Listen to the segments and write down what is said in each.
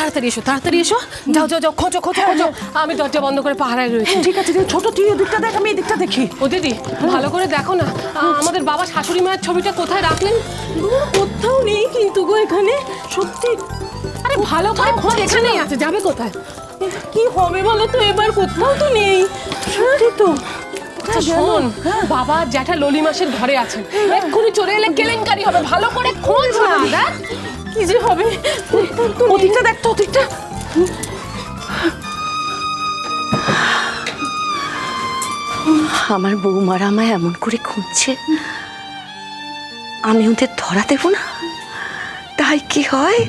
তাড়াতাড়ি এসো, তাড়াতাড়ি এসো। যাও যাও যাও, খোঁজো খোঁজো খোঁজো। আমি দরজা বন্ধ করে পাহারায় রয়েছি। ঠিক আছে, ছোট তুই এদিকটা দেখ, আমি এদিকটা দেখি। ও দিদি, ভালো করে দেখো না, আমাদের বাবা শাশুড়ি মায়ের ছবিটা কোথায় রাখলেন? কোথাও নেই কিন্তু গো এখানে, সত্যি। আরে ভালো করে খোঁজ, এখানেই আছে, যাবে কোথায়? কি হবে বলো তো, এবার কোথাও তো নেই। সত্যি তো। আচ্ছা শোন, বাবা জ্যাঠা ললি মাসের ঘরে আছেন, এক্ষুনি চলে এলে কেলেঙ্কারি হবে, ভালো করে খোঁজ না। দেখ কি যে হবে, ওদিকটা দেখ তো, ওদিকটা। আমার বৌমারা আমায় এমন করে খুঁজছে, আমি ওদের ধরা দেব না, তাই কি হয়?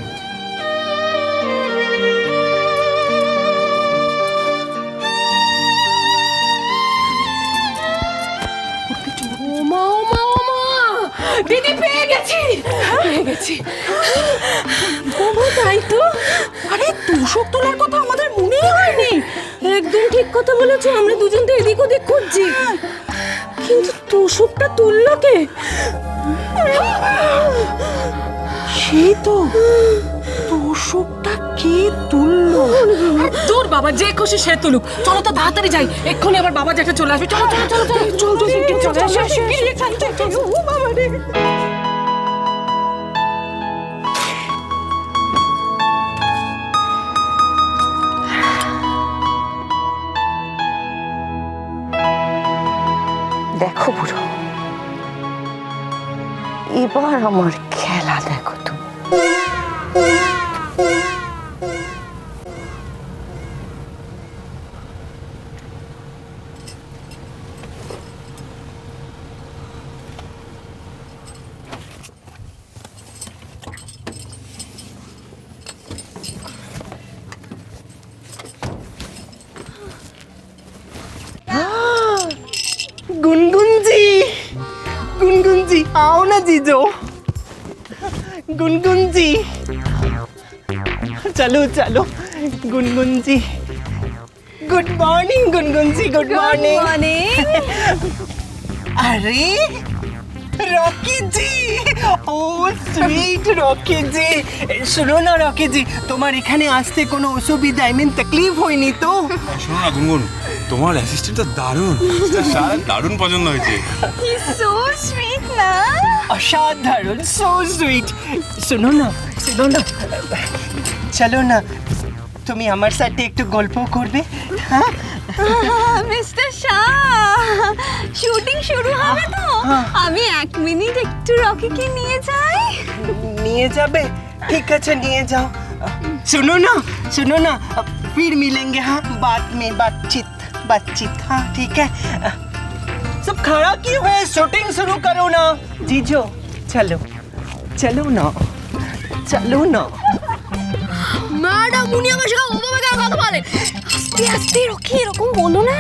ওমা ওমা ওমা, দিদি পেয়ে গেছি, পেয়ে গেছি। বাবা তাই তো। আরে তোষক তোলার কথা আমাদের মনেই হয়নি। একদম ঠিক কথা বলেছো, আমরা দুজন তো এদিক ওদিক খুঁজছি, কিন্তু তোষকটা তুললো কে? সেই তো, তোষকটা কে তুললো? তোর বাবা যে খুশি সে তুলুক, চলো তো তাড়াতাড়ি যাই, এক্ষুনি আবার বাবা জ্যাঠা চলে আসবে। চলো চলো চলো চলো চলো চলো চলো। ও বাবা রে। দেখো বুড়ো, এবার আমার খেলা দেখো তো। गुनगुन जी आओ ना जीजो। गुनगुन जी चलो चलो। गुनगुन जी गुड मॉर्निंग। गुनगुन जी गुड मॉर्निंग। अरे रॉकी जी, ओ स्वीट रॉकी जी। सुनो ना रॉकी जी, তোমার এখানে আসতে কোনো অসুবিধা তকলিফ হয়নি তো? শোনো না গুনগুন, তোমার অ্যাসিস্ট্যান্টটা দারুণ, সারা দারুণ পছন্দ হয়েছে। সো সুইট না? অসাধারণ, সো সুইট। শোনো না, শোনো না, চলো না, তুমি আমার সাথে একটু গল্প করবে? হ্যাঁ মিস্টার শাহ, শুটিং শুরু হবে তো, আমি 1 মিনিট একটু রকিকে নিয়ে যাই। নিয়ে যাবে? ঠিক আছে নিয়ে যাও। सुनो ना फिर मिलेंगे। हाँ बाद में बातचीत। हाँ ठीक है। सब खड़ा क्यों है, शूटिंग शुरू करो ना। जीजो चलो चलो ना, चलो ना। ম্যাডাম, উনি আমার সঙ্গে ওভাবে কেন কথা বলেন? আস্তে আস্তে রকি, এরকম বলো না,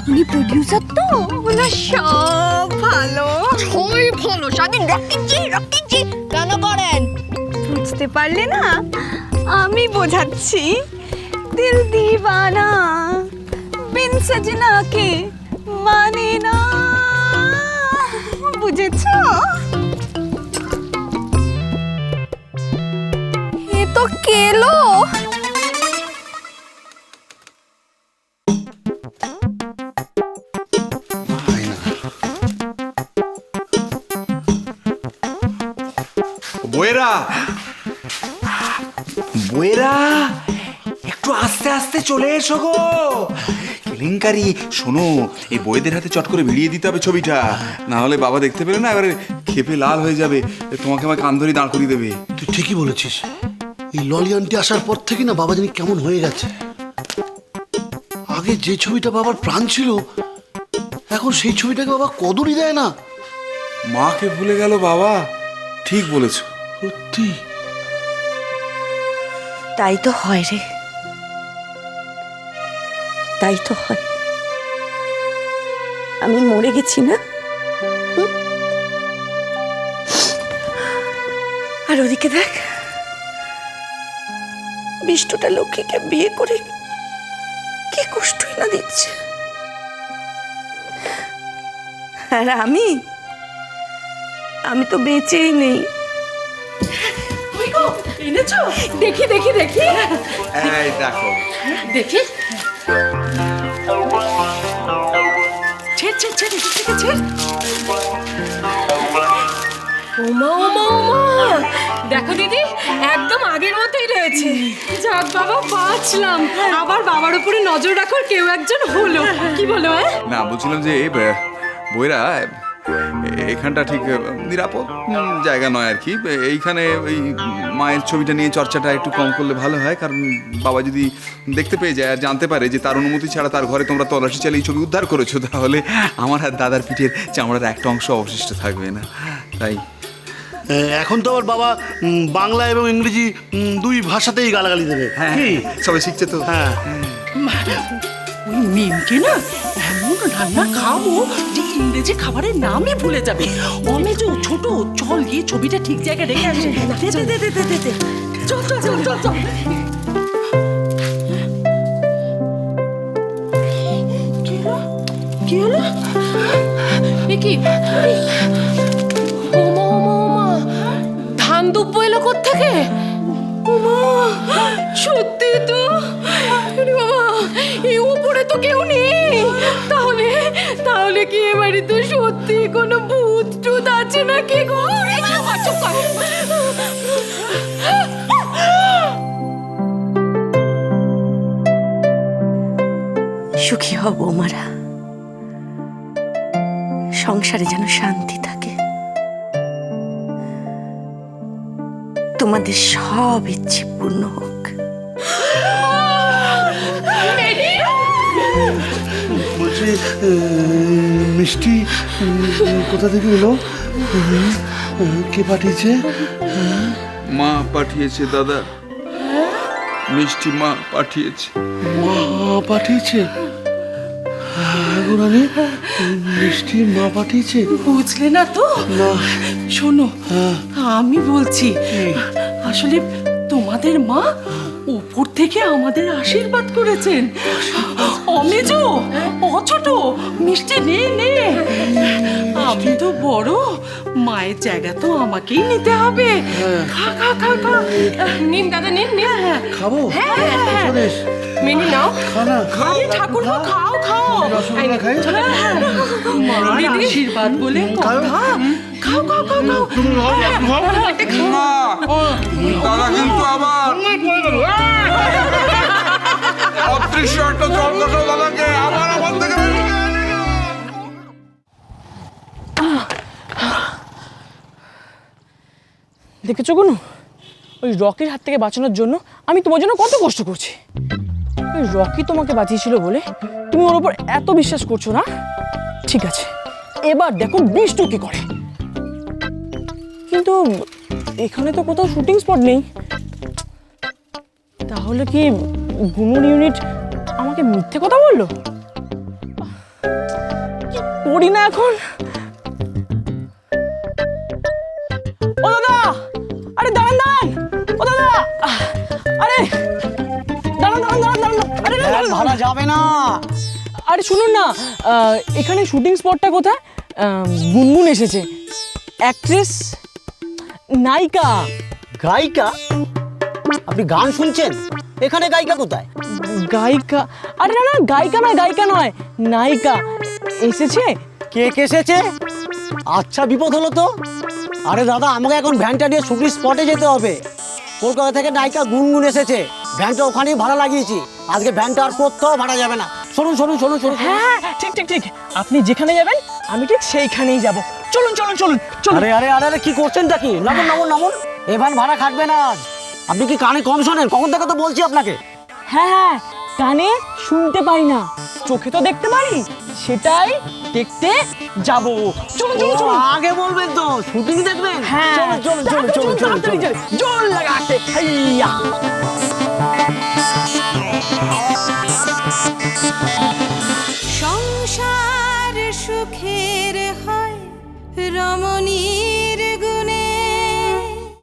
উনি প্রডিউসার তো, ওনার সব ভালো, সবই ভালো। সারাদিন রকিজি কেন করেন? বুঝতে পারলে না, আমি বোঝাচ্ছি। দিল দিওয়ানা বিন সजना के মানে না, বুঝেছো? এ তো কেলো। বয়েরা বয়েরা, একটু আস্তে আস্তে চলে এসো গো। কেলেঙ্কারি, শোনো, এই বইদের হাতে চট করে ভিড়িয়ে দিতে হবে ছবিটা, না হলে বাবা দেখতে পেলে না এবারে খেপে লাল হয়ে যাবে, তোমাকে আমার কান ধরে দাঁড় করিয়ে দেবে। তুই ঠিকই বলেছিস, এই ললি আন্টি আসার পর থেকে না বাবা জানি কেমন হয়ে গেছে। আগে যে ছবিটা বাবার প্রাণ ছিল, এখন সেই ছবিটাকে বাবা কদরই দেয় না। মাকে ভুলে গেল বাবা, ঠিক বলেছো। সত্যি তাই তো হয় রে, তাই তো হয়। আমি মরে গেছি না? আর ওদিকে দেখ, বিষ্টুটা লক্ষ্মীকে বিয়ে করে কি কষ্টই না দিচ্ছে। আর আমি তো বেঁচেই নেই। এনেছো? দেখি দেখি দেখি এই দেখো দেখি ছেড় ছেড় ছেড় এদিক থেকে ছেড়। ওমা ওমা ওমা, দেখো দিদি একদম আগের মতোই রয়েছে। যাক বাবা, বাঁচলাম। আবার বাবার উপরে নজর রাখার কেউ একজন হলো। কি বলো? না, বলছিলাম যে বইরা এখানটা ঠিক নিরাপদ জায়গা নয় আর কি। এইখানে ওই মায়ের ছবিটা নিয়ে চর্চাটা একটু কম করলে ভালো হয়, কারণ বাবা যদি দেখতে পেয়ে যায় আর জানতে পারে যে তার অনুমতি ছাড়া তার ঘরে তোমরা তল্লাশি চালিয়ে ছবি উদ্ধার করেছো, তাহলে আমার আর দাদার পিঠের চামড়ার একটা অংশ অবশিষ্ট থাকবে না। তাই এখন তো আবার বাবা বাংলা এবং ইংরেজি দুই ভাষাতেই গালাগালি দেবে। হ্যাঁ, কি? সবাই শিখছে তো। হ্যাঁ, ওই মিমকে না এমন রান্না খাবো যে ইংরেজি খাবারের নামই ভুলে যাবে। অমেজো ছোট, চল গিয়ে ছবিটা ঠিক জায়গায় রেখে আসে। দে দে দে দে দে দে, চল চল চল চল চল। কি হলো? কি ওমা ওমা ওমা, ধান দুব্বো এলো কোত্থেকে? ওমা, সত্যি তো। আরে বাবা, এই উপরে তো কেউ নেই। তাহলে তাহলে কি এ বাড়িতে সত্যি কোনো ভূত টুত আছে নাকি গো? চুপ কর। সুখী হব বৌমারা, সংসারে যেন শান্তি থাকে, তোমাদের সব ইচ্ছে পূর্ণ হোক। বলছি মিষ্টি কোথা থেকে এলো? কে পাঠিয়েছে? মা পাঠিয়েছে দাদা, মিষ্টি মা পাঠিয়েছে। মা পাঠিয়েছে? রানী, মিষ্টি মা পাঠিয়েছে? বুঝলে না তো? না। শোনো, আমি বলছি, আসলে তোমাদের মা উপর থেকে আমাদের আশীর্বাদ করেছেন। অমেজো, অছোট, মিষ্টি নে নে। আমি তো বড়, মায়ের জায়গা তো আমাকেই নিতে হবে। খা খা খা খা। নিন দাদা, নিন নিন। খাবো? বেশ, মিনি নাও। খানা। আরে ঠাকুরপো, খাও খাও। রসগোল্লা খাই? মার আশীর্বাদ বলে কথা। খাও খাও খাও খাও। দাদা কিন্তু আবার অদৃশ্য একটা জল দেখাও দাদাকে, আবার আমার থেকে দেখেছো কোনো, ওই রকির হাত থেকে বাঁচানোর জন্য আমি তোমার জন্য কত কষ্ট করছি। ওই রকি তোমাকে বাঁচিয়েছিল বলে তুমি ওর উপর এত বিশ্বাস করছো না? ঠিক আছে, এবার দেখো বিষ্টু কি করে। কিন্তু এখানে তো কোথাও শুটিং স্পট নেই, তাহলে কি গুনুর ইউনিট আমাকে মিথ্যে কথা বললো? কি করি না এখন? ও দাদা, আরে দাঁড়ান দাঁড়ান, ও দাদা, আরে দাঁড়ান দাঁড়ান দাঁড়ান দাঁড়ান, আরে ভাড়া যাবে না। আরে শুনুন না, এখানে শুটিং স্পটটা কোথায়? গুনগুন এসেছে, অ্যাক্ট্রেস, নায়িকা। গায়িকা? আপনি গান শুনছেন? এখানে গায়িকা কোথায়? গায়িকা? আরে না না, গায়িকা নয়, গায়িকা নয়, নায়িকা এসেছে। কে এসেছে? আচ্ছা, বিপদ হলো তো। আরে দাদা, আমাকে এখন ভ্যানটা নিয়ে শুটিং স্পটে যেতে হবে। কলকাতা থেকে নায়িকা গুনগুন এসেছে, ভ্যানটা ওখানেই ভাড়া লাগিয়েছি। আজকে ভ্যানটা আর কোথাও ভাড়া যাবে না। শুনুন শুনুন শুনুন শুনুন। হ্যাঁ ঠিক ঠিক ঠিক, আপনি যেখানে যাবেন আমি ঠিক সেইখানেই যাব। চলুন চলুন চলুন চলুন। আরে আরে আরে আরে, কি করছেনটা কি? নামুন নামুন নামুন। এ ভ্যান ভাড়া খাটবে না আজ। আপনি কি কানে কম শোনেন? কখন থেকে তো বলছি আপনাকে। হ্যাঁ হ্যাঁ, কানে শুনতে পাই না, চোখে তো দেখতে পারি, সেটাই দেখতে যাব। চলুন চলুন ও, চলুন। আগে বলবেন তো, শুটিং দেখবেন। হ্যাঁ চলুন চলুন চলুন চলুন চলুন। জোর লাগাতে, হাইয়া।